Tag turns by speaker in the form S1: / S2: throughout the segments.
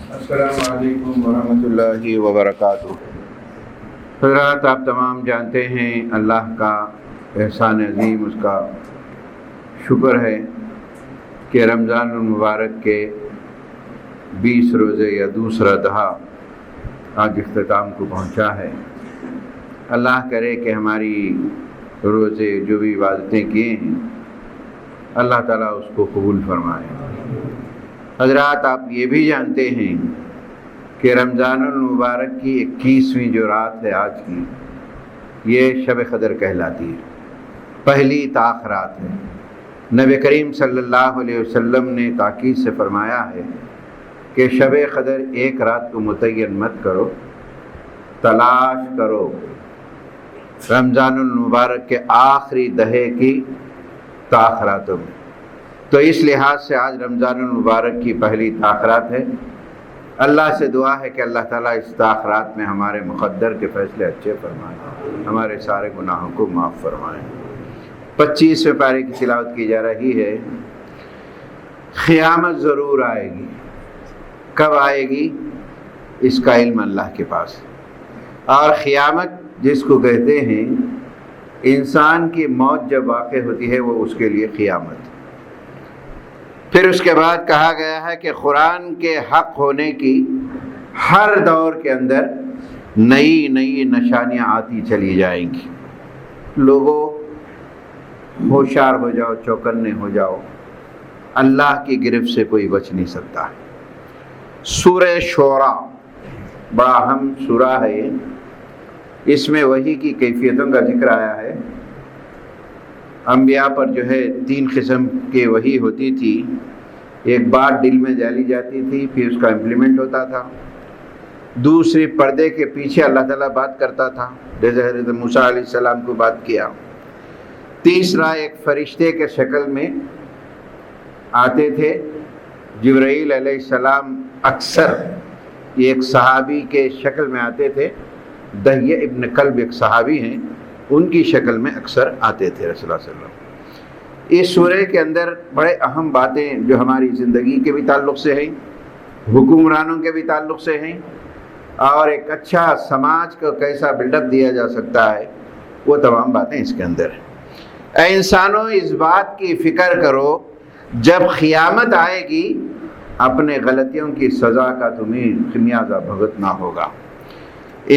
S1: السلام علیکم ورحمۃ اللہ وبرکاتہ۔ حضرات، آپ تمام جانتے ہیں اللہ کا احسان عظیم، اس کا شکر ہے کہ رمضان المبارک کے 20 روزے یا دوسرا دہا آج اختتام کو پہنچا ہے۔ اللہ کرے کہ ہماری روزے جو بھی عبادتیں کیے ہیں اللہ تعالیٰ اس کو قبول فرمائے۔ حضرات، آپ یہ بھی جانتے ہیں کہ رمضان المبارک کی 21ویں جو رات ہے آج کی، یہ شب قدر کہلاتی ہے، پہلی طاق رات ہے۔ نبی کریم صلی اللہ علیہ وسلم نے تاکید سے فرمایا ہے کہ شب قدر ایک رات کو متعین مت کرو، تلاش کرو رمضان المبارک کے آخری دہے کی طاق راتوں میں۔ تو اس لحاظ سے آج رمضان المبارک کی پہلی طاق رات ہے۔ اللہ سے دعا ہے کہ اللہ تعالیٰ اس طاق رات میں ہمارے مقدر کے فیصلے اچھے فرمائیں، ہمارے سارے گناہوں کو معاف فرمائیں۔ 25ویں پارے کی تلاوت کی جا رہی ہے۔ قیامت ضرور آئے گی، کب آئے گی اس کا علم اللہ کے پاس، اور قیامت جس کو کہتے ہیں انسان کی موت جب واقع ہوتی ہے وہ اس کے لیے قیامت۔ پھر اس کے بعد کہا گیا ہے کہ قرآن کے حق ہونے کی ہر دور کے اندر نئی نئی نشانیاں آتی چلی جائیں گی۔ لوگوں ہوشیار ہو جاؤ، چوکنے ہو جاؤ، اللہ کی گرفت سے کوئی بچ نہیں سکتا۔ سورہ شعراء بڑا اہم سورہ ہے، اس میں وحی کی کیفیتوں کا ذکر آیا ہے۔ انبیاء پر جو ہے 3 قسم کی وحی ہوتی تھی، ایک بات دل میں ڈالی جاتی تھی، پھر اس کا امپلیمنٹ ہوتا تھا۔ دوسری پردے کے پیچھے اللہ تعالیٰ بات کرتا تھا، جیسے حضرت موسیٰ علیہ السلام کو بات کیا۔ تیسرا ایک فرشتے کے شکل میں آتے تھے، جبرائیل علیہ السلام اکثر ایک صحابی کے شکل میں آتے تھے، دحیہ ابن کلب ایک صحابی ہیں، ان کی شکل میں اکثر آتے تھے رسول اللہ صلی اللہ علیہ وسلم۔ اس سورہ کے اندر بڑے اہم باتیں جو ہماری زندگی کے بھی تعلق سے ہیں، حکمرانوں کے بھی تعلق سے ہیں، اور ایک اچھا سماج کو کیسا بلڈ اپ دیا جا سکتا ہے، وہ تمام باتیں اس کے اندر ہیں۔ اے انسانوں، اس بات کی فکر کرو جب قیامت آئے گی اپنے غلطیوں کی سزا کا تمہیں خمیازہ بھگتنا ہوگا۔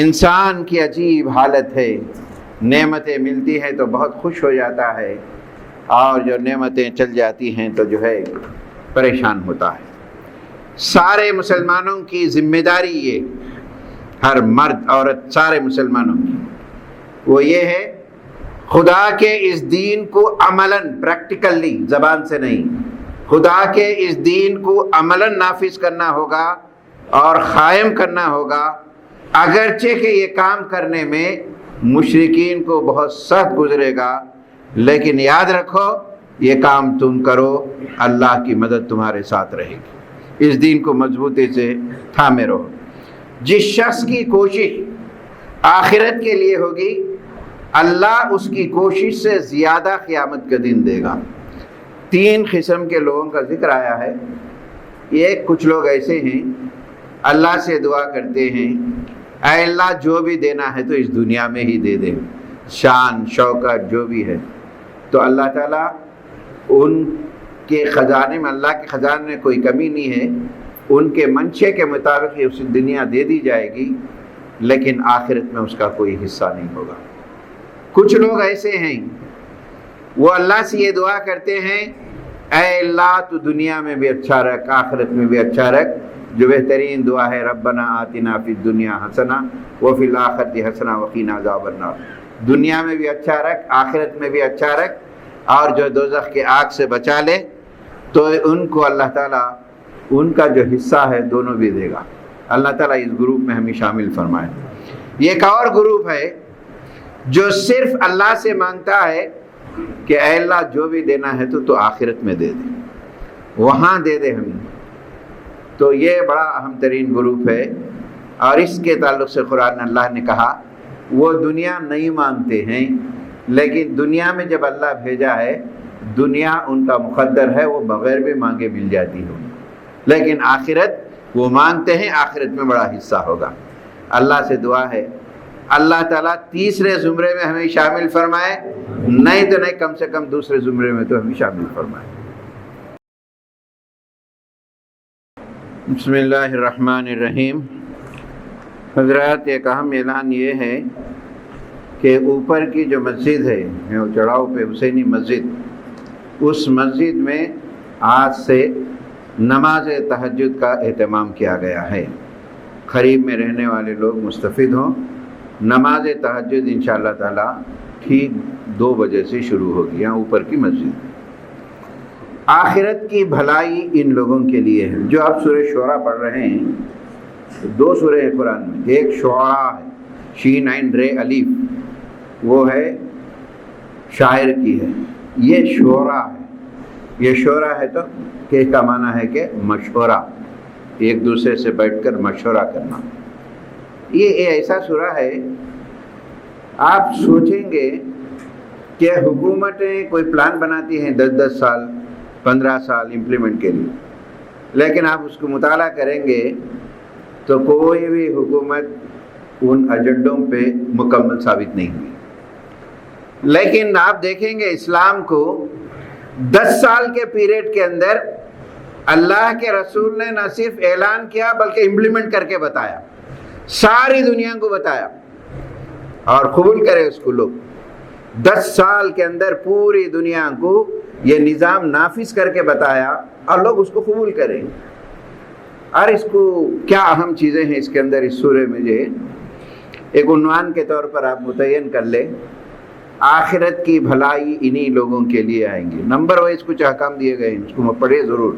S1: انسان کی عجیب حالت ہے، نعمتیں ملتی ہیں تو بہت خوش ہو جاتا ہے، اور جو نعمتیں چل جاتی ہیں تو جو ہے پریشان ہوتا ہے۔ سارے مسلمانوں کی ذمہ داری یہ، ہر مرد عورت سارے مسلمانوں کی، وہ یہ ہے خدا کے اس دین کو عملاً، پریکٹیکلی، زبان سے نہیں، خدا کے اس دین کو عملاً نافذ کرنا ہوگا اور قائم کرنا ہوگا، اگرچہ کہ یہ کام کرنے میں مشرکین کو بہت سخت گزرے گا، لیکن یاد رکھو یہ کام تم کرو، اللہ کی مدد تمہارے ساتھ رہے گی۔ اس دین کو مضبوطی سے تھامے رہو۔ جس شخص کی کوشش آخرت کے لیے ہوگی، اللہ اس کی کوشش سے زیادہ قیامت کا دن دے گا۔ 3 قسم کے لوگوں کا ذکر آیا ہے۔ یہ کچھ لوگ ایسے ہیں اللہ سے دعا کرتے ہیں، اے اللہ جو بھی دینا ہے تو اس دنیا میں ہی دے دے، شان شوکت جو بھی ہے، تو اللہ تعالیٰ ان کے خزانے میں، اللہ کے خزانے میں کوئی کمی نہیں ہے، ان کے منشے کے مطابق اس دنیا دے دی جائے گی، لیکن آخرت میں اس کا کوئی حصہ نہیں ہوگا۔ کچھ لوگ ایسے ہیں وہ اللہ سے یہ دعا کرتے ہیں، اے اللہ تو دنیا میں بھی اچھا رکھ، آخرت میں بھی اچھا رکھ، جو بہترین دعا ہے ربنا آتنا فی الدنیا حسنہ وفی الآخرۃ حسنہ وقنا عذاب النار۔ دنیا میں بھی اچھا رکھ، آخرت میں بھی اچھا رکھ، اور جو دوزخ کے آگ سے بچا لے تو ان کو اللہ تعالیٰ ان کا جو حصہ ہے دونوں بھی دے گا۔ اللہ تعالیٰ اس گروپ میں ہمیں شامل فرمائے۔ یہ ایک اور گروپ ہے جو صرف اللہ سے مانگتا ہے کہ اے اللہ جو بھی دینا ہے تو آخرت میں دے دے، وہاں دے دے ہمیں۔ تو یہ بڑا اہم ترین گروپ ہے، اور اس کے تعلق سے قرآن اللہ نے کہا وہ دنیا نہیں مانگتے ہیں، لیکن دنیا میں جب اللہ بھیجا ہے، دنیا ان کا مقدر ہے، وہ بغیر بھی مانگے مل جاتی ہو، لیکن آخرت وہ مانگتے ہیں آخرت میں بڑا حصہ ہوگا۔ اللہ سے دعا ہے اللہ تعالیٰ تیسرے زمرے میں ہمیں شامل فرمائے، نہیں تو نہیں کم سے کم دوسرے زمرے میں تو ہمیں شامل فرمائے۔ بسم اللہ الرحمن الرحیم۔ حضرات، ایک اہم اعلان یہ ہے کہ اوپر کی جو مسجد ہے چڑھاؤ پہ حسینی مسجد، اس مسجد میں آج سے نماز تہجد کا اہتمام کیا گیا ہے۔ قریب میں رہنے والے لوگ مستفید ہوں۔ نماز تہجد انشاءاللہ تعالی ٹھیک 2 بجے سے شروع ہوگی یہاں اوپر کی مسجد۔ آخرت کی بھلائی ان لوگوں کے لیے ہے جو آپ سورہ شعراء پڑھ رہے ہیں۔ 2 سورہ ہیں قرآن میں، ایک شعراء ہے، شین عین رے الف، وہ ہے شاعر کی ہے، یہ شعراء ہے۔ یہ شعراء ہے تو کہ کا معنی ہے کہ مشورہ، ایک دوسرے سے بیٹھ کر مشورہ کرنا۔ یہ ایسا سورہ ہے، آپ سوچیں گے کہ حکومتیں کوئی پلان بناتی ہیں 10 سال 15 سال امپلیمنٹ کے لیے، لیکن آپ اس کو مطالعہ کریں گے تو کوئی بھی حکومت ان ایجنڈوں پہ مکمل ثابت نہیں ہوئی۔ لیکن آپ دیکھیں گے اسلام کو 10 سال کے پیریڈ کے اندر اللہ کے رسول نے نہ صرف اعلان کیا بلکہ امپلیمنٹ کر کے بتایا، ساری دنیا کو بتایا، اور قبول کرے اس کو لوگ۔ 10 سال کے اندر پوری دنیا کو یہ نظام نافذ کر کے بتایا اور لوگ اس کو قبول کریں۔ اور اس کو کیا اہم چیزیں ہیں اس کے اندر، اس سورے میں جو ایک عنوان کے طور پر آپ متعین کر لیں، آخرت کی بھلائی انہی لوگوں کے لیے آئیں گی۔ نمبر وائز کچھ احکام دیے گئے ہیں، اس کو پڑھے ضرور۔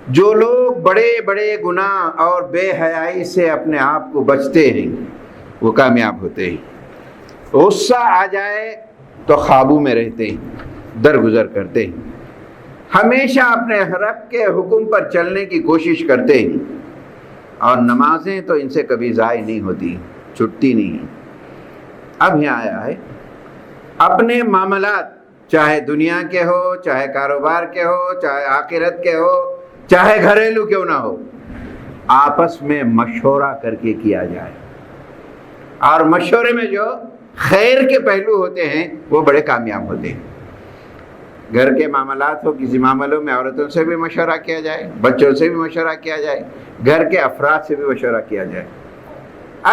S1: جو لوگ بڑے بڑے گناہ اور بے حیائی سے اپنے آپ کو بچتے ہیں وہ کامیاب ہوتے ہیں۔ غصہ آ جائے تو قابو میں رہتے ہیں، درگزر کرتے ہیں، ہمیشہ اپنے رب کے حکم پر چلنے کی کوشش کرتے ہیں، اور نمازیں تو ان سے کبھی ضائع نہیں ہوتی، چھٹتی نہیں ہیں۔ اب یہاں آیا ہے اپنے معاملات، چاہے دنیا کے ہو، چاہے کاروبار کے ہو، چاہے آخرت کے ہو، چاہے گھریلو کیوں نہ ہو، آپس میں مشورہ کر کے کیا جائے، اور مشورے میں جو خیر کے پہلو ہوتے ہیں وہ بڑے کامیاب ہوتے ہیں۔ گھر کے معاملات ہو، کسی معاملوں میں عورتوں سے بھی مشورہ کیا جائے، بچوں سے بھی مشورہ کیا جائے، گھر کے افراد سے بھی مشورہ کیا جائے۔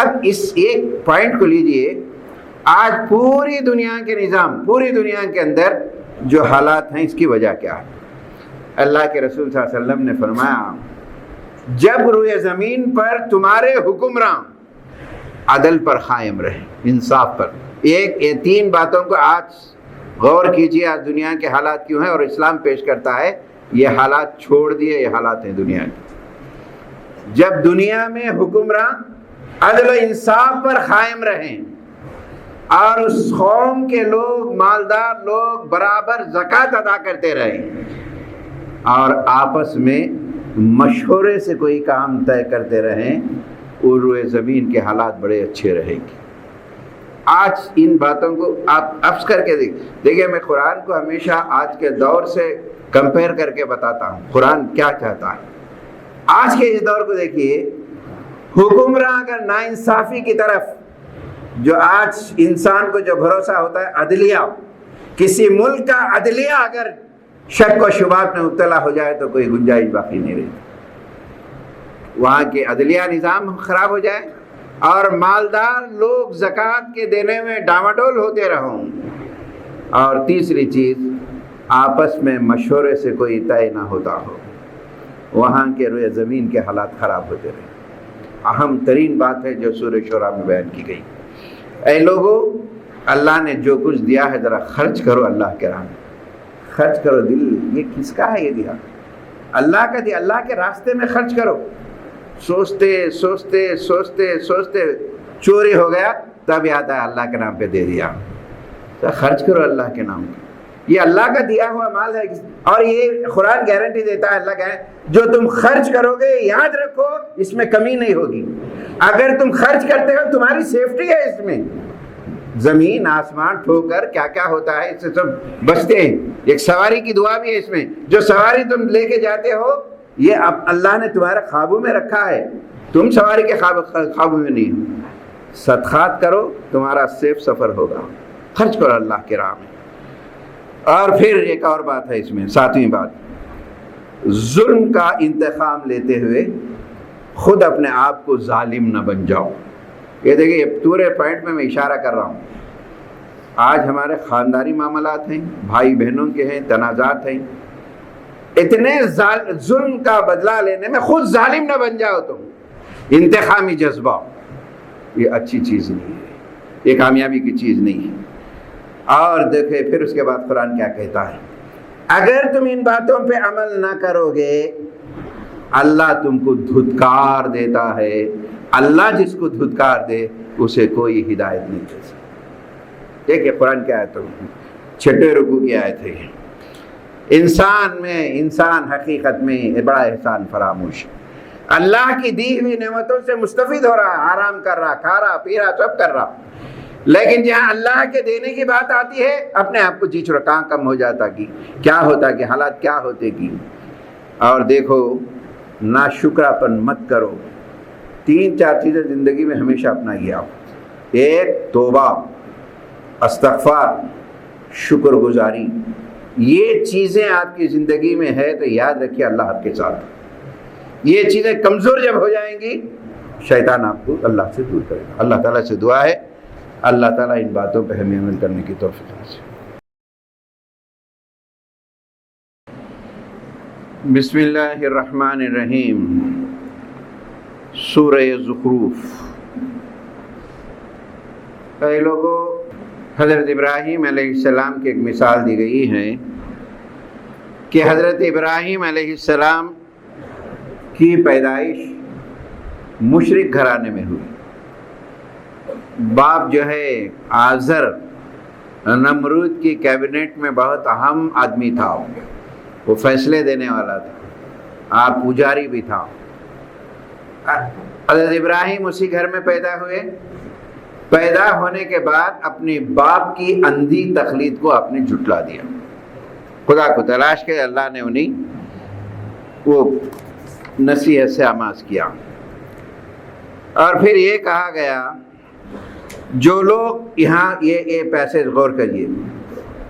S1: اب اس ایک پوائنٹ کو لیجئے، آج پوری دنیا کے نظام، پوری دنیا کے اندر جو حالات ہیں، اس کی وجہ کیا ہے؟ اللہ کے رسول صلی اللہ علیہ وسلم نے فرمایا، جب روئے زمین پر تمہارے حکمراں عدل پر قائم رہے، انصاف پر۔ یہ 3 باتوں کو آج غور کیجئے، آج دنیا کے حالات کیوں ہیں، اور اسلام پیش کرتا ہے یہ حالات چھوڑ دیے، یہ حالات ہیں دنیا کے۔ جب دنیا میں حکمراں عدل و انصاف پر قائم رہیں اور اس قوم کے لوگ، مالدار لوگ برابر زکوٰۃ ادا کرتے رہیں، اور آپس میں مشورے سے کوئی کام طے کرتے رہیں، اور روئے زمین کے حالات بڑے اچھے رہیں گے۔ آج ان باتوں کو آپ افس کر کے دیکھیں، میں قرآن کو ہمیشہ آج کے دور سے کمپیئر کر کے بتاتا ہوں قرآن کیا چاہتا ہے۔ آج کے اس دور کو دیکھیے، حکمراں اگر ناانصافی کی طرف، جو آج انسان کو جو بھروسہ ہوتا ہے عدلیہ، کسی ملک کا عدلیہ اگر شک و شبہات میں مبتلا ہو جائے تو کوئی گنجائش باقی نہیں رہتی، وہاں کے عدلیہ نظام خراب ہو جائے اور مالدار لوگ زکوٰۃ کے دینے میں ڈاواڈول ہوتے رہوں، اور تیسری چیز آپس میں مشورے سے کوئی طے نہ ہوتا ہو، وہاں کے روئے زمین کے حالات خراب ہوتے رہیں۔ اہم ترین بات ہے جو سورہ شعراء میں بیان کی گئی، اے لوگو، اللہ نے جو کچھ دیا ہے ذرا خرچ کرو، اللہ کے راہ میں خرچ کرو۔ دل یہ کس کا ہے؟ یہ دیا اللہ کا دیا، اللہ کے راستے میں خرچ کرو۔ سوچتے سوچتے سوچتے سوچتے چوری ہو گیا، تب یاد ہے اللہ کے نام پہ دے دیا۔ تو خرچ کرو اللہ کے نام پہ، یہ اللہ کا دیا ہوا مال ہے، اور یہ قرآن گارنٹی دیتا ہے، اللہ کا ہے جو تم خرچ کرو گے یاد رکھو اس میں کمی نہیں ہوگی۔ اگر تم خرچ کرتے ہو تمہاری سیفٹی ہے، اس میں زمین آسمان ٹھوکر کیا کیا ہوتا ہے اس سے سب بچتے ہیں۔ ایک سواری کی دعا بھی ہے اس میں، جو سواری تم لے کے جاتے ہو یہ اب اللہ نے تمہارے خوابوں میں رکھا ہے، تم سواری کے خوابوں میں نہیں ہو۔ صدقات کرو، تمہارا سیف سفر ہوگا، خرچ کرو اللہ کے راہ میں۔ اور پھر ایک اور بات ہے اس میں، ساتویں بات، ظلم کا انتقام لیتے ہوئے خود اپنے آپ کو ظالم نہ بن جاؤ۔ یہ دیکھیں، یہ پورے پوائنٹ میں اشارہ کر رہا ہوں۔ آج ہمارے خاندانی معاملات ہیں، بھائی بہنوں کے ہیں، تنازعات ہیں، اتنے ظلم کا بدلہ لینے میں خود ظالم نہ بن جاؤ تم، انتقامی جذبہ، یہ اچھی چیز نہیں ہے، یہ کامیابی کی چیز نہیں ہے۔ اور دیکھیں پھر اس کے بعد قرآن کیا کہتا ہے، اگر تم ان باتوں پہ عمل نہ کرو گے اللہ تم کو دھتکار دیتا ہے۔ اللہ جس کو دھتکار دے اسے کوئی ہدایت نہیں دے سکتا۔ دیکھیں قرآن کی آیت ہے، 6 رکوع کی آیت ہے۔ انسان حقیقت میں بڑا احسان فراموش، اللہ کی دی ہوئی نعمتوں سے مستفید ہو رہا، آرام کر رہا، کھا رہا، پی رہا، سب کر رہا، لیکن جہاں اللہ کے دینے کی بات آتی ہے اپنے آپ کو جیچ رہا، کہاں کم ہو جاتا کہ کیا ہوتا کہ حالات کیا ہوتے کی۔ اور دیکھو ناشکراپن مت کرو۔ 3-4 چیزیں زندگی میں ہمیشہ اپنائیے آپ، ایک توبہ، استغفار، شکر گزاری۔ یہ چیزیں آپ کی زندگی میں ہے تو یاد رکھیے اللہ آپ کے ساتھ۔ یہ چیزیں کمزور جب ہو جائیں گی شیطان آپ کو اللہ سے دور کرے گا۔ اللہ تعالیٰ سے دعا ہے اللہ تعالیٰ ان باتوں پہ ہمیں عمل کرنے کی توفیق دے۔ بسم اللہ الرحمن الرحیم، سورہ زخرف۔ اے لوگوں، حضرت ابراہیم علیہ السلام کی ایک مثال دی گئی ہے کہ حضرت ابراہیم علیہ السلام کی پیدائش مشرک گھرانے میں ہوئی۔ باپ جو ہے آزر نمرود کی کیبنٹ میں بہت اہم آدمی تھا، وہ فیصلے دینے والا تھا، آپ پجاری بھی تھا۔ حضرت ابراہیم اسی گھر میں پیدا ہوئے۔ پیدا ہونے کے بعد اپنے باپ کی اندھی تقلید کو آپ نے جھٹلا دیا، خدا کو تلاش کے اللہ نے انہیں وہ نصیحت سے آماز کیا۔ اور پھر یہ کہا گیا، جو لوگ یہاں یہ پیسے غور کریے،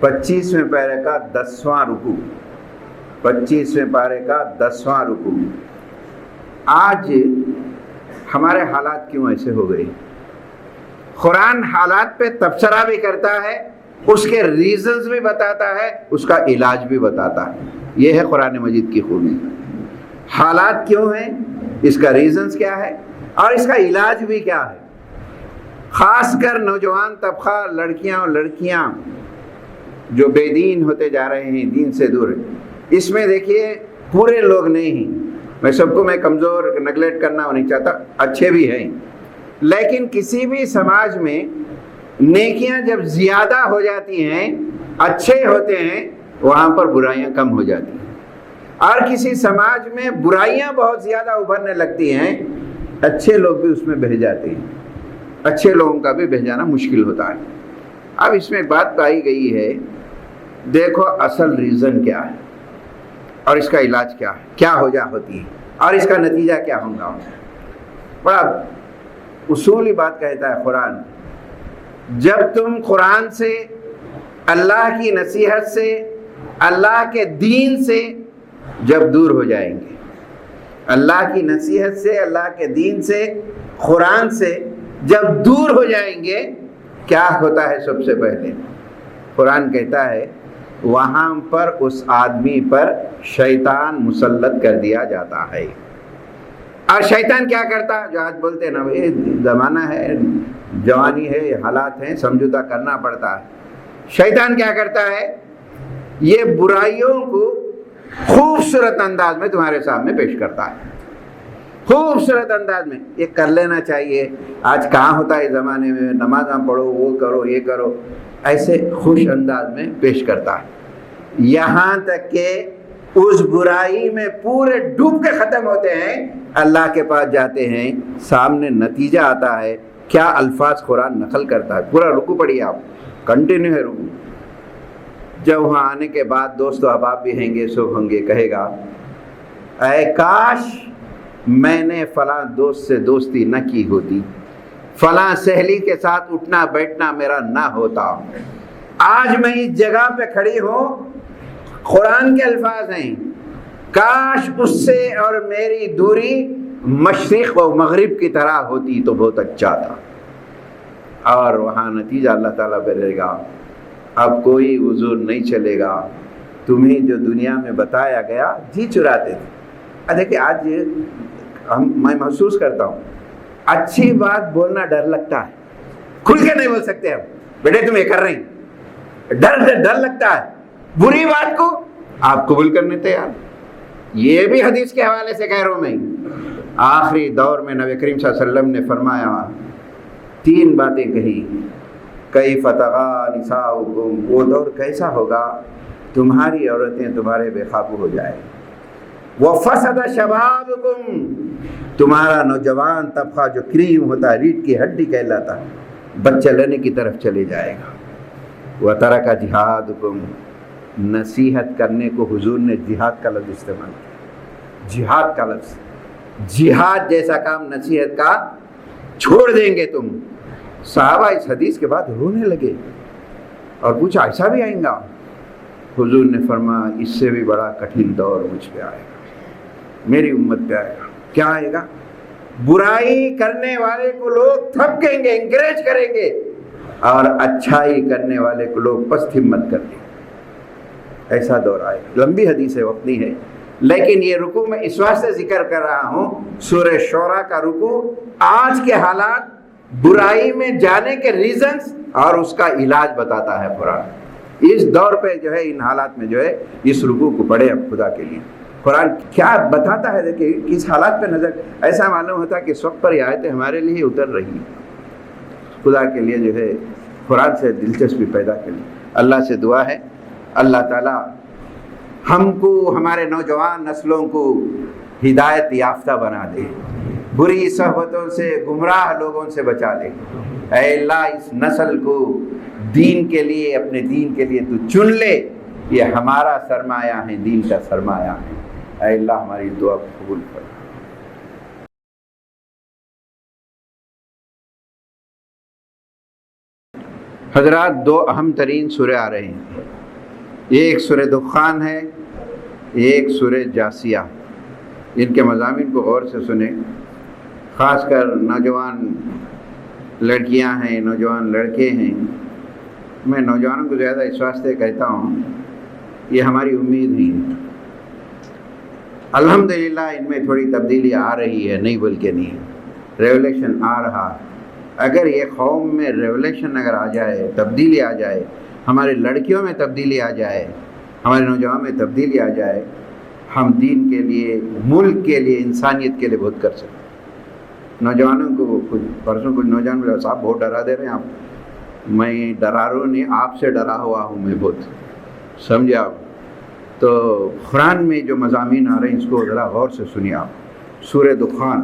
S1: 25ویں پارے کا 10واں رکوع، 25ویں پارے کا 10واں رکوع۔ آج ہمارے حالات کیوں ایسے ہو گئے؟ قرآن حالات پہ تبصرہ بھی کرتا ہے، اس کے ریزنز بھی بتاتا ہے، اس کا علاج بھی بتاتا ہے۔ یہ ہے قرآن مجید کی خوبی۔ حالات کیوں ہیں، اس کا ریزنز کیا ہے اور اس کا علاج بھی کیا ہے۔ خاص کر نوجوان طبقہ، لڑکیاں اور لڑکیاں جو بے دین ہوتے جا رہے ہیں، دین سے دور ہیں، اس میں دیکھیے پورے لوگ نہیں ہیں، میں سب کو میں کمزور نگلیکٹ کرنا نہیں چاہتا، اچھے بھی ہیں، لیکن کسی بھی سماج میں نیکیاں جب زیادہ ہو جاتی ہیں، اچھے ہوتے ہیں، وہاں پر برائیاں کم ہو جاتی ہیں۔ اور کسی سماج میں برائیاں بہت زیادہ ابھرنے لگتی ہیں، اچھے لوگ بھی اس میں بہہ جاتے ہیں، اچھے لوگوں کا بھی بہہ جانا مشکل ہوتا ہے۔ اب اس میں ایک بات پائی گئی ہے، دیکھو اصل ریزن کیا ہے اور اس کا علاج کیا ہے، کیا ہوتی ہے اور اس کا نتیجہ کیا ہوگا۔ بڑا اصولی بات کہتا ہے قرآن، جب تم قرآن سے، اللہ کی نصیحت سے، اللہ کے دین سے جب دور ہو جائیں گے، اللہ کی نصیحت سے، اللہ کے دین سے، قرآن سے جب دور ہو جائیں گے، کیا ہوتا ہے؟ سب سے پہلے قرآن کہتا ہے وہاں پر اس آدمی پر شیطان مسلط کر دیا جاتا ہے۔ اور شیطان کیا کرتا؟ جو آج بولتے ہیں نا، یہ زمانہ ہے، جوانی ہے، یہ حالات ہیں، سمجھوتا کرنا پڑتا ہے۔ شیطان کیا کرتا ہے؟ یہ برائیوں کو خوبصورت انداز میں تمہارے سامنے پیش کرتا ہے، خوبصورت انداز میں، یہ کر لینا چاہیے، آج کہاں ہوتا ہے زمانے میں، نمازاں پڑھو، وہ کرو، یہ کرو، ایسے خوش انداز میں پیش کرتا ہے، یہاں تک کہ اس برائی میں پورے ڈوب کے ختم ہوتے ہیں، اللہ کے پاس جاتے ہیں، سامنے نتیجہ آتا ہے۔ کیا الفاظ قرآن نقل کرتا ہے، پورا رکوع پڑھیے آپ، کنٹینیو ہے رکوع۔ جب وہاں آنے کے بعد دوست و احباب بھی ہیں گے، سب ہوں گے، کہے گا اے کاش میں نے فلاں دوست سے دوستی نہ کی ہوتی، فلاں سہیلی کے ساتھ اٹھنا بیٹھنا میرا نہ ہوتا، آج میں اس جگہ پہ کھڑی ہوں۔ قرآن کے الفاظ ہیں، کاش اس سے اور میری دوری مشرق و مغرب کی طرح ہوتی تو بہت اچھا تھا۔ اور وہاں نتیجہ اللہ تعالیٰ بولے گا اب کوئی عذر نہیں چلے گا، تمہیں جو دنیا میں بتایا گیا جی چراتے تھے۔ دیکھیں آج میں محسوس کرتا ہوں اچھی بات بولنا ڈر لگتا ہے، کھل کے نہیں بول سکتے ہم، بیٹے تم یہ کر رہی، ڈر لگتا ہے۔ بری بات کو آپ قبول کرنے تیار، یہ بھی حدیث کے حوالے سے کہہ رہا ہوں میں۔ آخری دور میں نبی کریم صلی اللہ علیہ وسلم نے فرمایا 3 باتیں کہی، کیف طغی نساؤکم، وہ دور کیسا ہوگا تمہاری عورتیں تمہارے بے قابو ہو جائیں، وفسد شبابکم، تمہارا نوجوان طبقہ جو کریم ہوتا ہے، ریڑھ کی ہڈی کہلاتا ہے، بچہ لینے کی طرف چلے جائے گا، وترک جہادکم، نصیحت کرنے کو حضور نے جہاد کا لفظ استعمال کیا، جہاد کا لفظ، جہاد جیسا کام نصیحت کا چھوڑ دیں گے تم۔ صحابہ اس حدیث کے بعد رونے لگے اور پوچھا ایسا بھی آئیں گا؟ حضور نے فرمایا اس سے بھی بڑا کٹھن دور مجھ پہ آئے گا، میری امت پہ آئے گا۔ کیا آئے گا؟ برائی کرنے والے کو لوگ تھپکیں گے، انکریج کریں گے، اور اچھائی کرنے والے کو لوگ پست ہمت کر دیں گے۔ ایسا دور آئے گا۔ لمبی حدیث ہے، وقت نہیں ہے، لیکن یہ رکوع میں اس واسطے ذکر کر رہا ہوں، سورہ شعراء کا رکوع آج کے حالات، برائی میں جانے کے ریزنز اور اس کا علاج بتاتا ہے قرآن۔ اس دور پہ جو ہے، ان حالات میں جو ہے، اس رکوع کو پڑھے اب خدا کے لیے۔ قرآن کیا بتاتا ہے کہ کس حالات پہ نظر، ایسا معلوم ہوتا ہے کہ اس وقت پر یہ آیتیں ہمارے لیے اتر رہی ہیں۔ خدا کے لیے جو ہے قرآن سے دلچسپی پیدا کریں۔ اللہ سے دعا ہے اللہ تعالیٰ ہم کو، ہمارے نوجوان نسلوں کو ہدایت یافتہ بنا دے، بری صحبتوں سے، گمراہ لوگوں سے بچا دے۔ اے اللہ اس نسل کو دین کے لیے، اپنے دین کے لیے تو چن لے، یہ ہمارا سرمایہ ہے، دین کا سرمایہ ہے۔ اے اللہ ہماری دعا قبول کر۔ حضرات 2 اہم ترین سورے آ رہے ہیں، ایک سورہ دخان ہے، ایک سورہ جاسیہ۔ ان کے مضامین کو غور سے سنیں، خاص کر نوجوان لڑکیاں ہیں، نوجوان لڑکے ہیں۔ میں نوجوانوں کو زیادہ اس واسطے کہتا ہوں، یہ ہماری امید نہیں۔ الحمدللہ ان میں تھوڑی تبدیلی آ رہی ہے، نہیں بول کے نہیں، ریولیشن آ رہا۔ اگر یہ قوم میں ریولیشن اگر آ جائے، تبدیلی آ جائے، ہمارے لڑکیوں میں تبدیلی آ جائے، ہمارے نوجوان میں تبدیلی آ جائے، ہم دین کے لیے، ملک کے لیے، انسانیت کے لیے بہت کر سکتے۔ نوجوانوں کو کچھ پرسوں کچھ نوجوان بولے صاحب بہت ڈرا دے رہے ہیں آپ۔ میں ڈرا رہا نہیں، آپ سے ڈرا ہوا ہوں میں بہت، سمجھے آپ؟ تو قرآن میں جو مضامین آ رہے ہیں اس کو ذرا غور سے سنیے آپ۔ سورہ دخان،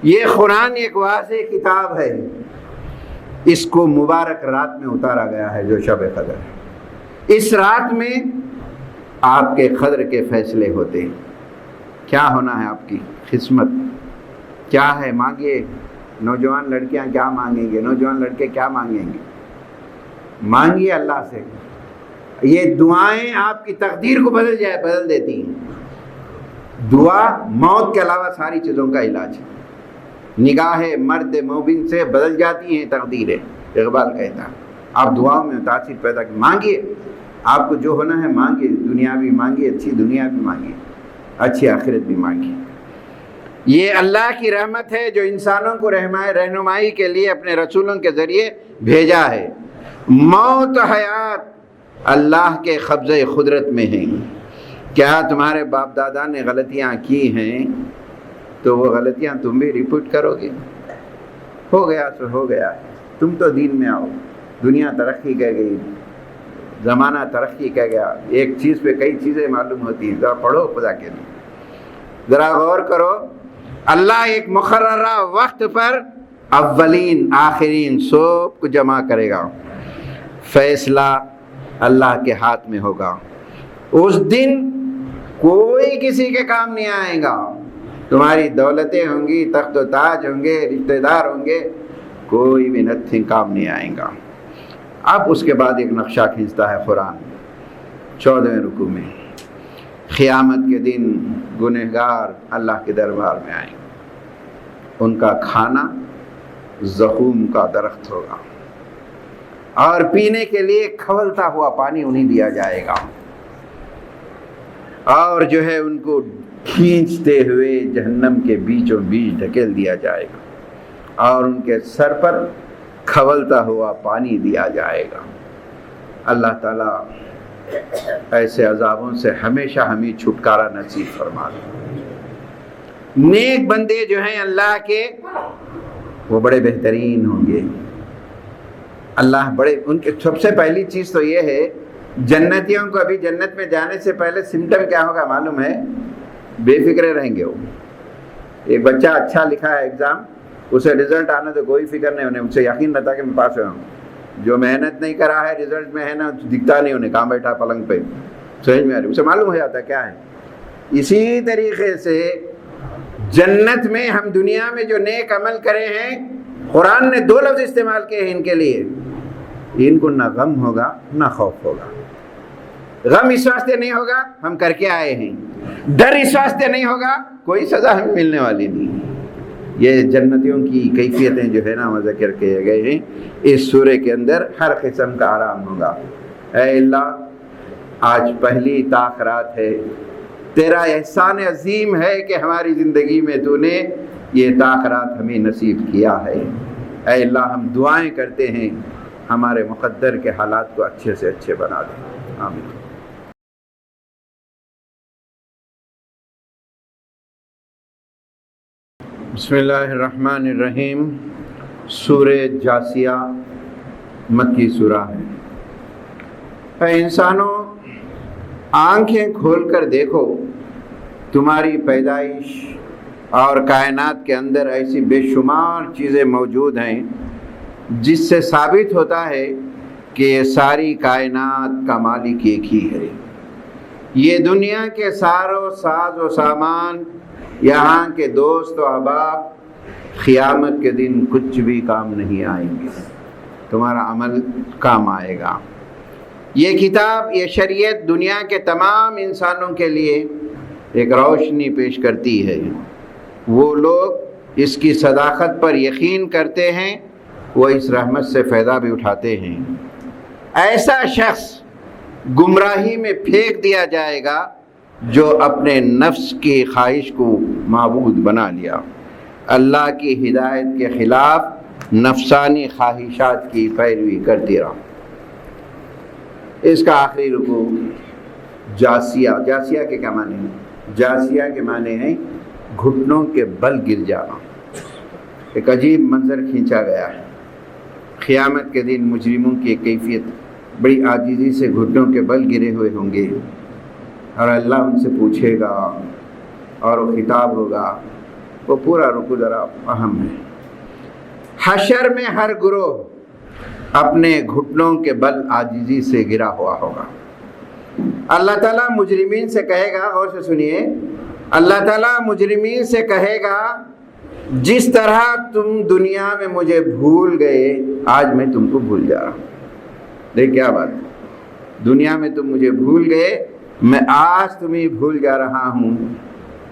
S1: یہ قرآن ایک واضح کتاب ہے، اس کو مبارک رات میں اتارا گیا ہے جو شب قدر ہے۔ اس رات میں آپ کے قدر کے فیصلے ہوتے ہیں، کیا ہونا ہے آپ کی قسمت کیا ہے، مانگیے۔ نوجوان لڑکیاں کیا مانگیں گے، نوجوان لڑکے کیا مانگیں گے؟ مانگیے اللہ سے، یہ دعائیں آپ کی تقدیر کو بدل دیتی ہیں۔ دعا موت کے علاوہ ساری چیزوں کا علاج ہے۔ نگاہ مرد مومن سے بدل جاتی ہیں تقدیریں، اقبال کہتا ہے۔ آپ دعاؤں میں تاثیر پیدا کریں، مانگیے، آپ کو جو ہونا ہے مانگیے، دنیا بھی مانگیے، اچھی دنیا بھی مانگیے، اچھی آخرت بھی مانگیے۔ یہ اللہ کی رحمت ہے جو انسانوں کو رہنمائی کے لیے اپنے رسولوں کے ذریعے بھیجا ہے۔ موت حیات اللہ کے قبضے قدرت میں ہیں۔ کیا تمہارے باپ دادا نے غلطیاں کی ہیں تو وہ غلطیاں تم بھی ریپیٹ کرو گے؟ ہو گیا تو ہو گیا، تم تو دین میں آؤ، دنیا ترقی کر گئی، زمانہ ترقی کر گیا، ایک چیز پہ کئی چیزیں معلوم ہوتی ہیں۔ ذرا پڑھو خدا کے لیے، ذرا غور کرو۔ اللہ ایک مقررہ وقت پر اولین آخرین سب کو جمع کرے گا، فیصلہ اللہ کے ہاتھ میں ہوگا۔ اس دن کوئی کسی کے کام نہیں آئے گا. تمہاری دولتیں ہوں گی، تخت و تاج ہوں گے، رشتہ دار ہوں گے، کوئی بھی نتھنگ کام نہیں آئے گا. اب اس کے بعد ایک نقشہ کھینچتا ہے قرآن 14ویں رکوع میں. قیامت کے دن گنہگار اللہ کے دربار میں آئیں گے. ان کا کھانا زقوم کا درخت ہوگا اور پینے کے لیے کھولتا ہوا پانی انہیں دیا جائے گا، اور جو ہے ان کو کھینچتے ہوئے جہنم کے بیچوں بیچ دھکیل دیا جائے گا اور ان کے سر پر کھولتا ہوا پانی دیا جائے گا. اللہ تعالیٰ ایسے عذابوں سے ہمیشہ ہمیں چھٹکارا نصیب فرما دے. نیک بندے جو ہیں اللہ کے وہ بڑے بہترین ہوں گے. اللہ بڑے ان کے سب سے پہلی چیز تو یہ ہے، جنتیوں کو ابھی جنت میں جانے سے پہلے سمٹم کیا ہوگا معلوم ہے؟ بے فکرے رہیں گے. وہ ایک بچہ اچھا لکھا ہے ایگزام، اسے رزلٹ آنا تو کوئی فکر نہیں، انہیں اسے یقین رہتا کہ میں پاس ہوا ہوں. جو محنت نہیں کرا ہے رزلٹ میں ہے نا، دکھتا نہیں انہیں، کہاں بیٹھا پلنگ پہ، سمجھ میں آ رہی، اسے معلوم ہو جاتا کیا ہے. اسی طریقے سے جنت میں ہم دنیا میں جو نیک عمل کرے ہیں، قرآن نے 2 لفظ استعمال کیے ہیں ان کے لیے، ان کو نہ غم ہوگا نہ خوف ہوگا. غم اس واسطے نہیں ہوگا ہم کر کے آئے ہیں، ڈر اس واسطے نہیں ہوگا کوئی سزا ہمیں ملنے والی نہیں. یہ جنتیوں کی کیفیتیں جو ہے نا وہ ذکر کیے گئے ہیں اس سورے کے اندر. ہر قسم کا آرام ہوگا. اے اللہ، آج پہلی تاخرات ہے، تیرا احسان عظیم ہے کہ ہماری زندگی میں تو نے یہ تاخرات ہمیں نصیب کیا ہے. اے اللہ، ہم دعائیں کرتے ہیں ہمارے مقدر کے حالات کو اچھے سے اچھے بنا دیں. آمین. بسم اللہ الرحمن الرحیم. سورہ جاسیہ مکی سورہ ہے. اے انسانوں، آنکھیں کھول کر دیکھو، تمہاری پیدائش اور کائنات کے اندر ایسی بے شمار چیزیں موجود ہیں جس سے ثابت ہوتا ہے کہ یہ ساری کائنات کا مالک ایک ہی ہے. یہ دنیا کے ساروں ساز و سامان، یہاں کے دوست و احباب قیامت کے دن کچھ بھی کام نہیں آئیں گے، تمہارا عمل کام آئے گا. یہ کتاب، یہ شریعت دنیا کے تمام انسانوں کے لیے ایک روشنی پیش کرتی ہے. وہ لوگ اس کی صداقت پر یقین کرتے ہیں، وہ اس رحمت سے فائدہ بھی اٹھاتے ہیں. ایسا شخص گمراہی میں پھینک دیا جائے گا جو اپنے نفس کی خواہش کو معبود بنا لیا، اللہ کی ہدایت کے خلاف نفسانی خواہشات کی پیروی کرتی رہا. اس کا آخری رکوع جاسیہ. جاسیہ کے کیا معنی ہیں؟ جاسیہ کے معنی ہیں گھٹنوں کے بل گر جانا. ایک عجیب منظر کھینچا گیا ہے. قیامت کے دن مجرموں کی کیفیت بڑی عاجزی سے گھٹنوں کے بل گرے ہوئے ہوں گے، اور اللہ ان سے پوچھے گا اور وہ خطاب ہوگا. وہ پورا رکوع ذرا اہم ہے. حشر میں ہر گروہ اپنے گھٹنوں کے بل عاجزی سے گرا ہوا ہوگا. اللہ تعالیٰ مجرمین سے کہے گا، اور سے سنیے، اللہ تعالیٰ مجرمین سے کہے گا جس طرح تم دنیا میں مجھے بھول گئے، آج میں تم کو بھول جا رہا ہوں. دیکھ کیا بات ہے، دنیا میں تم مجھے بھول گئے، میں آج تمہیں بھول جا رہا ہوں.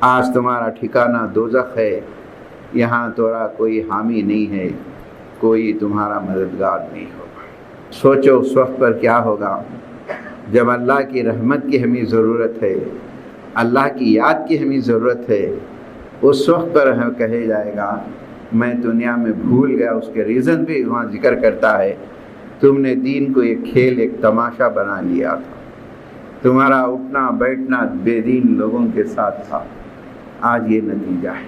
S1: آج تمہارا ٹھکانہ دوزخ ہے، یہاں تمہارا کوئی حامی نہیں ہے، کوئی تمہارا مددگار نہیں ہوگا. سوچو اس وقت پر کیا ہوگا جب اللہ کی رحمت کی ہمیں ضرورت ہے، اللہ کی یاد کی ہمیں ضرورت ہے. اس وقت پر ہمیں کہے جائے گا میں دنیا میں بھول گیا. اس کے ریزن بھی وہاں ذکر کرتا ہے، تم نے دین کو ایک کھیل، ایک تماشا بنا لیا تھا. تمہارا اٹھنا بیٹھنا بے دین لوگوں کے ساتھ تھا. آج یہ نتیجہ ہے.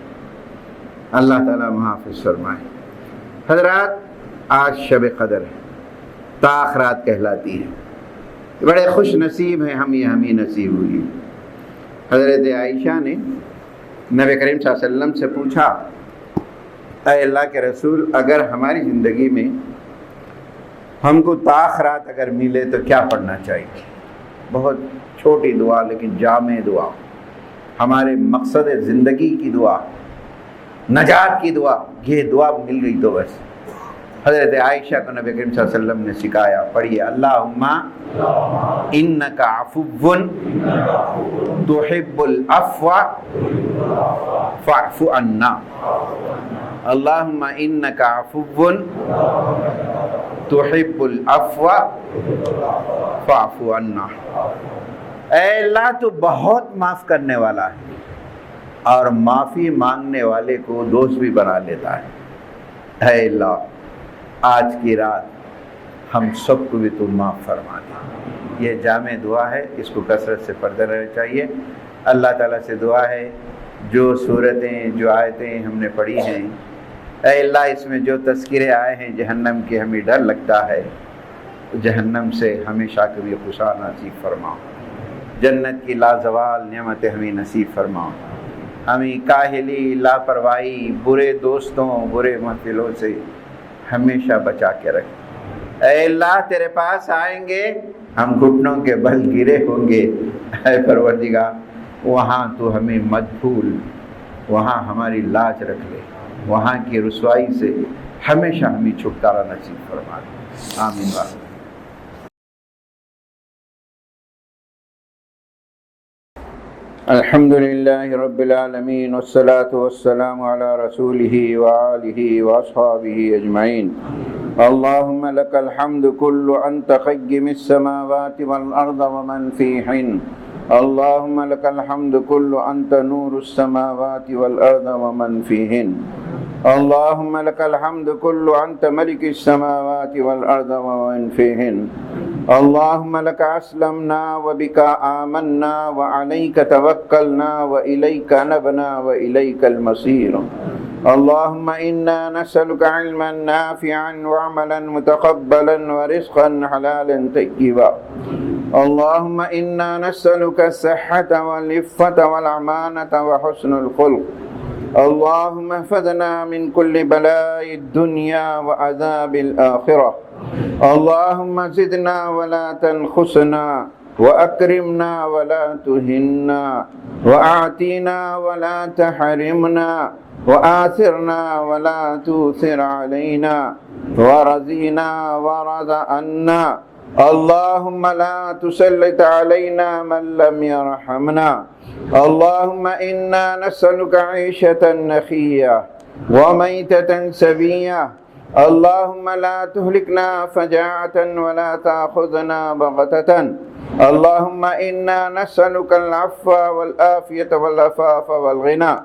S1: اللہ تعالیٰ محافظ فرمائے. حضرات، آج شب قدر ہے، تاخرات کہلاتی ہے. بڑے خوش نصیب ہیں ہمیں نصیب ہوئی. حضرت عائشہ نے نبی کریم صلی اللہ علیہ وسلم سے پوچھا، اے اللہ کے رسول، اگر ہماری زندگی میں ہم کو تاخرات اگر ملے تو کیا پڑھنا چاہیے؟ بہت چھوٹی دعا لیکن جامع دعا. ہمارے مقصد زندگی کی دعا، نجات کی دعا، یہ دعا مل گئی تو بس۔ حضرت عائشہ کو نبی کریم صلی اللہ علیہ وسلم نے سکھایا، پڑھیے اللہم انک عفو تحب العفو فاعف عنا، اللہم انک عفو تحب العفو فاعف عنا۔ اے اللہ تو بہت معاف کرنے والا ہے اور معافی مانگنے والے کو دوست بھی بنا لیتا ہے۔ اے اللہ آج کی رات ہم سب کو بھی تو معاف فرما دے۔ یہ جامع دعا ہے، اس کو کثرت سے پڑھتے رہنا چاہیے۔ اللہ تعالیٰ سے دعا ہے جو صورتیں جو آیتیں ہم نے پڑھی ہیں، اے اللہ اس میں جو تذکرے آئے ہیں جہنم کے، ہمیں ڈر لگتا ہے، جہنم سے ہمیشہ کبھی خوشحال نصیب فرماؤ، جنت کی لازوال نعمتیں ہمیں نصیب فرماؤ، ہمیں کاہلی، لاپرواہی، برے دوستوں، برے محفلوں سے ہمیشہ بچا کے رکھ۔ اے اللہ تیرے پاس آئیں گے، ہم گھٹنوں کے بل گرے ہوں گے، اے پروردگار وہاں تو ہمیں مت بھول، وہاں ہماری لاج رکھ لے، وہاں کی رسوائی سے ہمیشہ ہمیں چھٹکارا نصیب فرما دے، آمین۔ الحمد للہ رب العالمین والصلاة والسلام علی رسولہ وآلہ واصحابہ اجمعین۔ اللہم لک الحمد کل انت قیم السماوات والارض ومن فیہن، اللہم لک الحمد کل انت نور السماوات والارض ومن فیہن، اللہم لک الحمد کل انت ملک السماوات والارض ومن فیہن، اللہم لک اسلمنا وبک آمنا وعلیک توکلنا وإلیک نبنا وإلیک المصیر، اللہم انا نسألک علما نافعا وعملا متقبلا ورزقا حلالا طیبا، اللہم انا نسألک الصحة والعفة والامانة وحسن الخلق، اللہم احفظنا من كل بلاء الدنيا وعذاب الآخرة، اللہم زدنا ولا تنقصنا وأكرمنا ولا تهنا وأعطنا ولا تحرمنا وآثرنا ولا تؤثر علينا ورزقنا ورض عنا، اللهم لا تسلط علينا من لم يرحمنا، اللهم إنا نسألك عيشة نخية وميتة سوية، اللهم لا تهلكنا فجاعة ولا تأخذنا بغتة، اللهم إنا نسألك العفو والعافية والعفاف والغنى،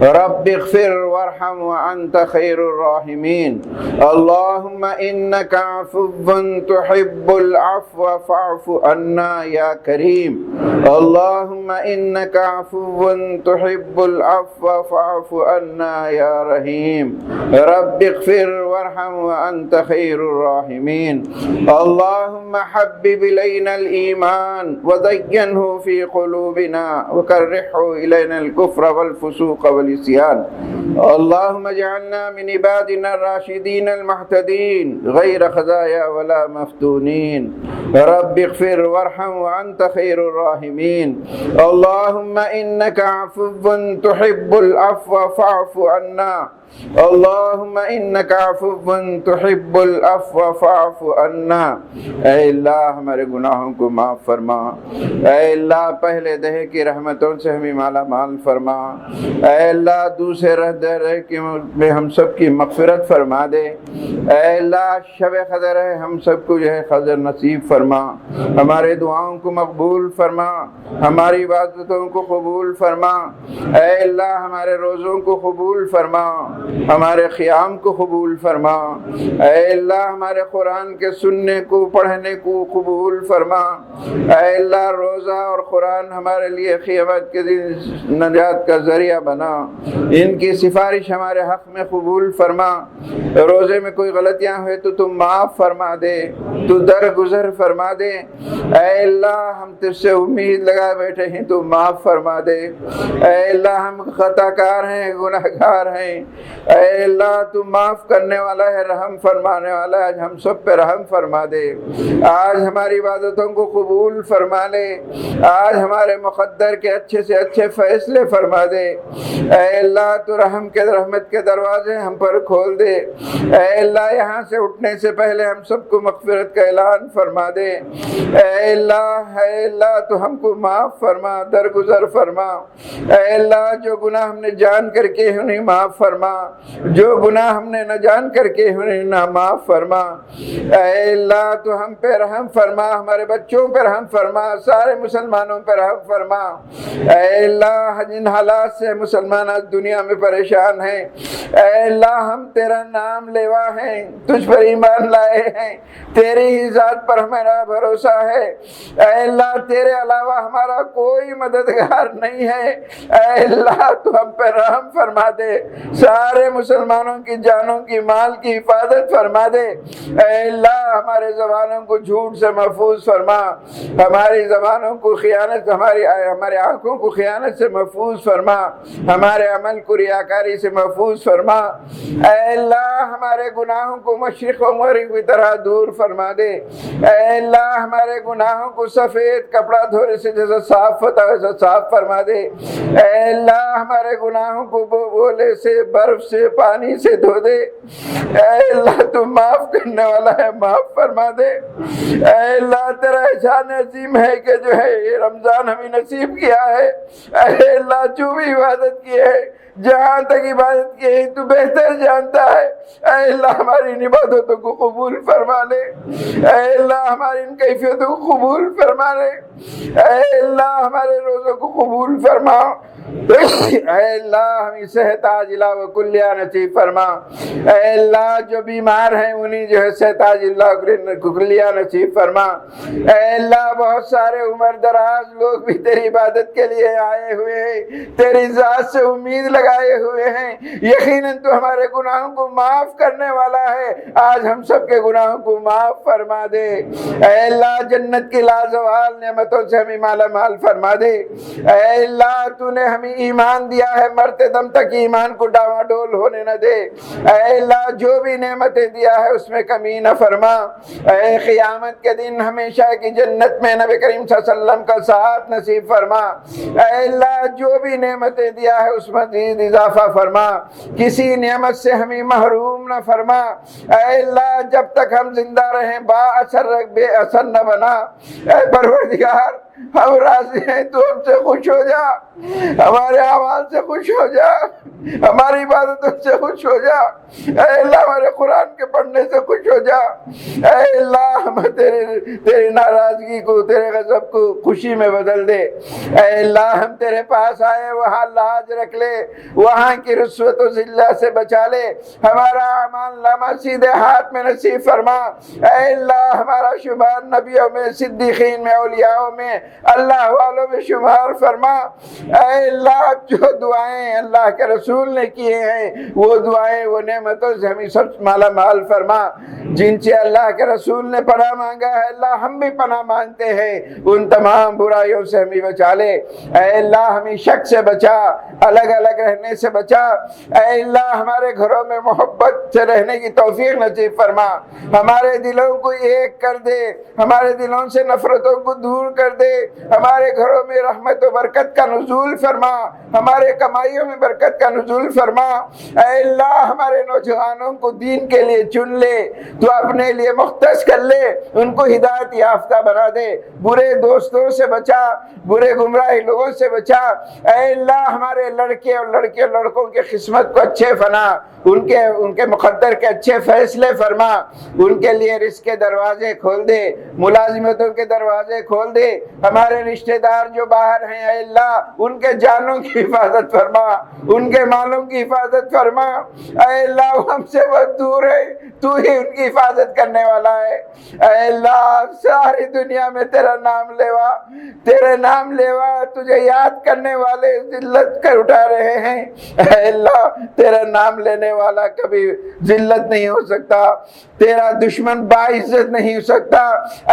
S1: رب اغفر وارحم وأنت خير الراحمين، اللهم إنك عفو تحب العفو فاعف عنا يا كريم، اللهم إنك عفو تحب العفو فاعف عنا يا رحيم، رب اغفر وارحم وأنت خير الراحمين، اللهم حبب إلينا الإيمان وزينه في قلوبنا وكره إلينا الكفر والفسوق والعصيان، اللهم اجعلنا من عبادنا الراشدين المهتدين غير خزايا ولا مفتونين، رب اغفر وارحم وأنت خير الراحمين، اللهم إنك عفو تحب العفو فاعف عنا، اللهم انك عفو تحب العفو فاعف عنا، اے اللہ ہمارے گناہوں کو معاف فرما، اے اللہ پہلے دہے کی رحمتوں سے ہمیں مالا مال فرما، اے اللہ دوسرے رہ میں ہم سب کی مغفرت فرما دے، اے اللہ شب قدر ہے ہم سب کو جو ہے قدر نصیب فرما، ہمارے دعاؤں کو مقبول فرما، ہماری عبادتوں کو قبول فرما، اے اللہ ہمارے روزوں کو قبول فرما، ہمارے قیام کو قبول فرما، اے اللہ ہمارے قرآن کے سننے کو پڑھنے کو قبول فرما، اے اللہ روزہ اور قرآن ہمارے لیے قیامت کے دن نجات کا ذریعہ بنا، ان کی سفارش ہمارے حق میں قبول فرما، روزے میں کوئی غلطیاں ہوئے تو تم معاف فرما دے، تو درگزر فرما دے۔ اے اللہ ہم تجھ سے امید لگا بیٹھے ہیں، تو معاف فرما دے۔ اے اللہ ہم خطا کار ہیں، گناہ گار ہیں، اے اللہ تو معاف کرنے والا ہے، رحم فرمانے والا ہے، آج ہم سب پہ رحم فرما دے۔ آج ہماری عبادتوں کو قبول فرما لے، آج ہمارے مقدر کے اچھے سے اچھے فیصلے فرما دے۔ اے اللہ تو رحمت کے دروازے ہم پر کھول دے۔ اے اللہ یہاں سے اٹھنے سے پہلے ہم سب کو مغفرت کا اعلان فرما دے۔ اے اللہ تو ہم کو معاف فرما، درگزر فرما۔ اے اللہ جو گناہ ہم نے جان کر کے انہیں معاف فرما، جو گناہ ہم نے نہ جان کر کے انہیں نہ معاف فرما۔ اے اللہ تو ہم پہ رحم فرما، ہمارے بچوں پہ رحم فرما، سارے مسلمانوں پہ رحم فرما۔ اے اللہ جن حالات سے مسلمان آج دنیا میں پریشان ہیں، اے اللہ ہم تیرا نام لیوا ہیں، تجھ پر ایمان لائے ہیں، تیری ہی ذات پر ہمارا بھروسہ ہے۔ اے اللہ تیرے علاوہ ہمارا کوئی مددگار نہیں ہے۔ اے اللہ تو ہم پہ رحم فرما دے، سارے مسلمانوں کی جانوں کی مال کی حفاظت فرما دے۔ اے اللہ ہمارے زبانوں کو جھوٹ سے محفوظ فرما، ہماری زبانوں کو خیانت، ہمارے آنکھوں کو خیانت سے محفوظ فرما، ہمارے عمل کو ریاکاری سے محفوظ فرما۔ اے اللہ ہمارے گناہوں کو مشرق و مغرب کی طرح دور فرما دے۔ اے اللہ ہمارے گناہوں کو سفید کپڑا دھونے سے جیسا صاف ہوتا ہے ویسا صاف فرما دے۔ اے اللہ ہمارے گناہوں کو بولے سے، برف سے، پانی سے دھو دے۔ اے اللہ تو معاف کرنے والا ہے، معاف فرما دے۔ اے اللہ تیرا احسان عظیم ہے کہ جو ہے یہ رمضان ہمیں نصیب کیا ہے۔ اے اللہ جو بھی عبادت کی ہے، جہاں تک عبادت کی ہے تو بہتر جانتا ہے۔ اے اللہ ہماری ان عبادتوں کو قبول فرما لے۔ اے اللہ ہماری ان کیفیتوں کو قبول فرما لے۔ اے اللہ ہمارے روزوں کو قبول فرما۔ اے اللہ ہمیں صحت عاجلہ و کلیہ نصیب فرما۔ اے اللہ جو بیمار ہیں انہیں جو ہے صحت عاجلہ و کلیہ نصیب فرما۔ اے اللہ بہت سارے عمر دراز لوگ بھی تیری عبادت کے لیے آئے ہوئے ہیں، تیری ذات سے امید لگائے ہوئے ہیں، یقیناً تو ہمارے گناہوں کو معاف کرنے والا ہے۔ آج ہم سب کے گناہوں کو معاف فرما دے۔ اے اللہ جنت کی لازوال نعمتوں سے ہمیں مالا مال فرما دے۔ اے اللہ تو نے ہمیں ایمان دیا ہے، مرتے دم تک ایمان کو ڈاواڈول ہونے نہ دے۔ اے اللہ جو بھی نعمتیں دیا ہے اس میں کمی نہ فرما۔ اے قیامت کے دن ہمیشہ کی جنت میں نبی کریم صلی اللہ علیہ وسلم کا ساتھ نصیب فرما۔ اے اللہ جو بھی نعمتیں دیا ہے اس میں مزید اضافہ فرما، کسی نعمت سے ہمیں محروم نہ فرما۔ اے اللہ جب تک ہم زندہ رہیں با اثر بے اثر نہ بنا۔ اے پروردگار ہم راضی ہیں، تو ہم سے خوش ہو جا، ہمارے اعمال سے خوش ہو جا، ہماری عبادتوں سے خوش ہو جا۔ اے اللہ ہمارے قرآن کے پڑھنے سے خوش ہو جا۔ اے اللہ ہم تیری ناراضگی کو، تیرے غضب کو خوشی میں بدل دے۔ اے اللہ ہم تیرے پاس آئے، وہاں لاج رکھ لے، وہاں کی رسوت و ذلت سے بچا لے، ہمارا اعمال نامہ سیدھے ہاتھ میں نصیب فرما۔ اے اللہ ہمارا شمار نبیوں میں، صدیقین میں، اولیاءوں میں، اللہ والوں میں شمار فرما۔ اے اللہ جو دعائیں اللہ کے رسول نے کیے ہیں وہ دعائیں، وہ نعمتوں سے ہمیں سب مالا مال فرما۔ جن سے اللہ کے رسول نے پناہ مانگا ہے اللہ ہم بھی پناہ مانگتے ہیں، ان تمام برائیوں سے ہمیں بچا لے۔ اے اللہ ہمیں شک سے بچا، الگ الگ رہنے سے بچا۔ اے اللہ ہمارے گھروں میں محبت سے رہنے کی توفیق نصیب فرما، ہمارے دلوں کو ایک کر دے، ہمارے دلوں سے نفرتوں کو دور کر دے، ہمارے گھروں میں رحمت و برکت کا نزول فرما، ہمارے کمائیوں میں برکت کا نزول فرما۔ اے اللہ ہمارے نوجوانوں کو دین کے لیے چن لے، تو اپنے لیے مختص کر لے، ان کو ہدایت یافتہ بنا دے، برے دوستوں سے بچا، برے گمراہ لوگوں سے بچا۔ اے اللہ ہمارے لڑکے اور لڑکوں کے قسمت کو اچھے بنا، ان کے مقدر کے اچھے فیصلے فرما، ان کے لیے رزق کے دروازے کھول دے، ملازمتوں کے دروازے کھول دے، ہمارے رشتہ دار جو باہر ہیں اے اللہ ان کے جانوں کی حفاظت فرما، ان کے مالوں کی حفاظت فرما، اے اللہ ہم سے بہت دور ہے، تو ہی ان کی حفاظت کرنے والا ہے۔ اے اللہ ساری دنیا میں تیرا نام لیوا، تیرے نام لیوا تجھے یاد کرنے والے ذلت کر اٹھا رہے ہیں۔ اے اللہ تیرا نام لینے والا کبھی ذلت نہیں ہو سکتا، تیرا دشمن باعزت نہیں ہو سکتا۔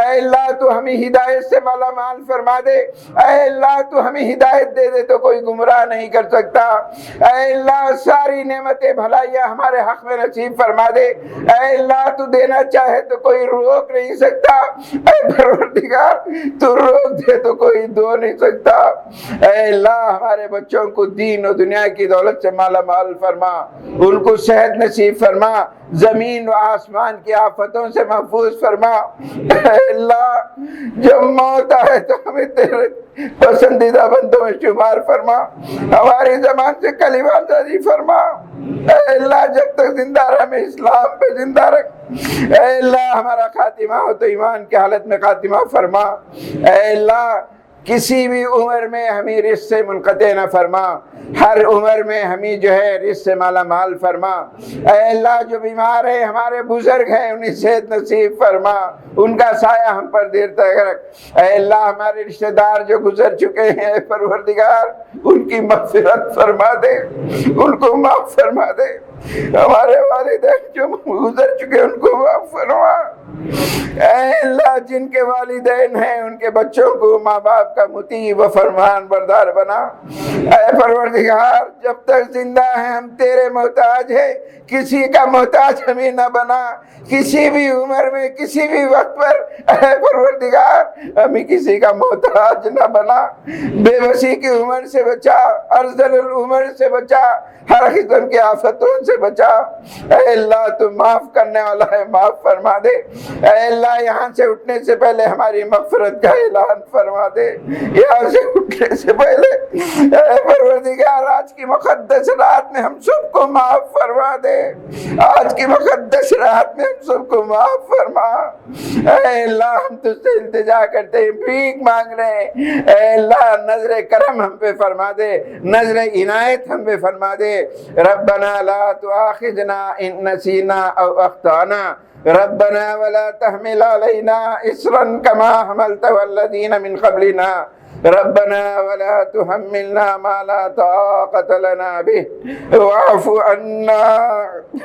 S1: اے اللہ تو ہمیں ہدایت سے مالا مال فرما دے، اے اللہ تو ہمیں ہدایت دے دے تو کوئی گمراہ نہیں کر سکتا۔ اے اللہ ساری نعمتیں بھلائیاں ہمارے حق میں نصیب فرما دے، اے اللہ تو دینا چاہے تو کوئی روک نہیں سکتا، اے پروردگار تو روک دے تو کوئی دو نہیں سکتا۔ اے اللہ ہمارے بچوں کو دین و دنیا کی دولت سے مالا مال فرما، ان کو صحت نصیب فرما، زمین و آسمان کی آفتوں سے محفوظ فرما۔ اے اللہ جب موت آئے تو ہمیں تیرے پسندیدہ بندوں میں شمار فرما، ہماری زبان سے کلمہ جاری فرما۔ اے اللہ جب تک زندہ رہ ہمیں اسلام پہ زندہ رکھ، اے اللہ ہمارا خاتمہ ہو تو ایمان کی حالت میں خاتمہ فرما۔ اے اللہ کسی بھی عمر میں ہمیں رزق سے منقطع نہ فرما، ہر عمر میں ہمیں جو ہے رزق سے مالا مال فرما۔ اے اللہ جو بیمار ہیں ہمارے بزرگ ہیں انہیں صحت نصیب فرما، ان کا سایہ ہم پر دیر تک رکھ۔ اے اللہ ہمارے رشتہ دار جو گزر چکے ہیں پروردگار ان کی مغفرت فرما دے، ان کو معاف فرما دے۔ ہمارے والدین جو گزر چکے ان کو معاف فرما۔ اے اللہ جن کے والدین ہیں ان کے بچوں کو ماں باپ کا مطیع و فرمان بردار بنا۔ اے پروردگار جب تک زندہ ہیں ہم تیرے محتاج ہیں، کسی کا محتاج ہمیں نہ بنا، کسی بھی عمر میں کسی بھی وقت پر اے پروردگار ہمیں کسی کا محتاج نہ بنا، بے بسی کی عمر سے بچا، ارذل العمر سے بچا، ہر قسم کی آفتوں سے بچا۔ اے اللہ تو معاف کرنے والا ہے، معاف فرما دے۔ اے اللہ یہاں سے اٹھنے سے پہلے ہماری مغفرت کا اعلان فرما دے، یہاں سے اٹھنے سے پہلے اے پروردگار آج کی مقدس رات میں ہم سب کو معاف فرما دے، آج کی مقدس رات میں ہم سب کو معاف فرما۔ اے اللہ ہم تجھ سے التجا کرتے ہیں، بھیک مانگ رہے ہیں، اے اللہ نظر کرم ہم پہ فرما دے، نظر عنایت ہم پہ فرما دے۔ ربنا لا تؤاخذنا ان نسینا او اخطانا ربنا ولا تحمل علينا إصرا كما حملته الذين من قبلنا ربنا ولا تحملنا ما لا طاقة لنا به واعف عنا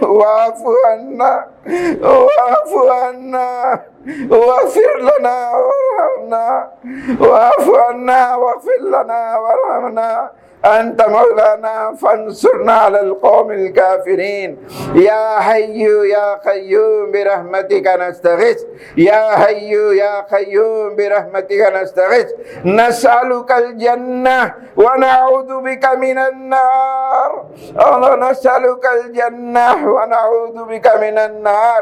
S1: واعف عنا واعف عنا واغفر لنا وارحمنا واعف عنا واغفر لنا وارحمنا أنت مولانا فانصرنا على القوم الكافرين يا حي يا قيوم برحمتك نستغيث يا حي يا قيوم برحمتك نستغيث نسألك الجنة ونعوذ بك من النار نسألك الجنة ونعوذ بك من النار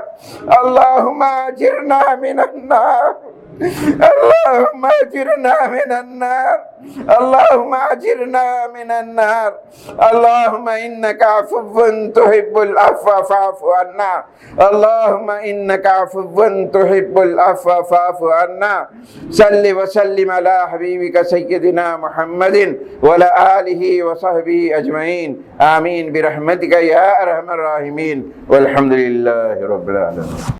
S1: اللهم أجرنا من النار اللهم أجرنا من النار اللهم أجرنا من النار اللهم إنك عفو تحب العفو فاعف عنا اللهم إنك عفو تحب العفو فاعف عنا صل وسلم على حبيبك سيدنا محمد وعلى آله وصحبه أجمعين آمين برحمتك يا أرحم الراحمين والحمد لله رب العالمين.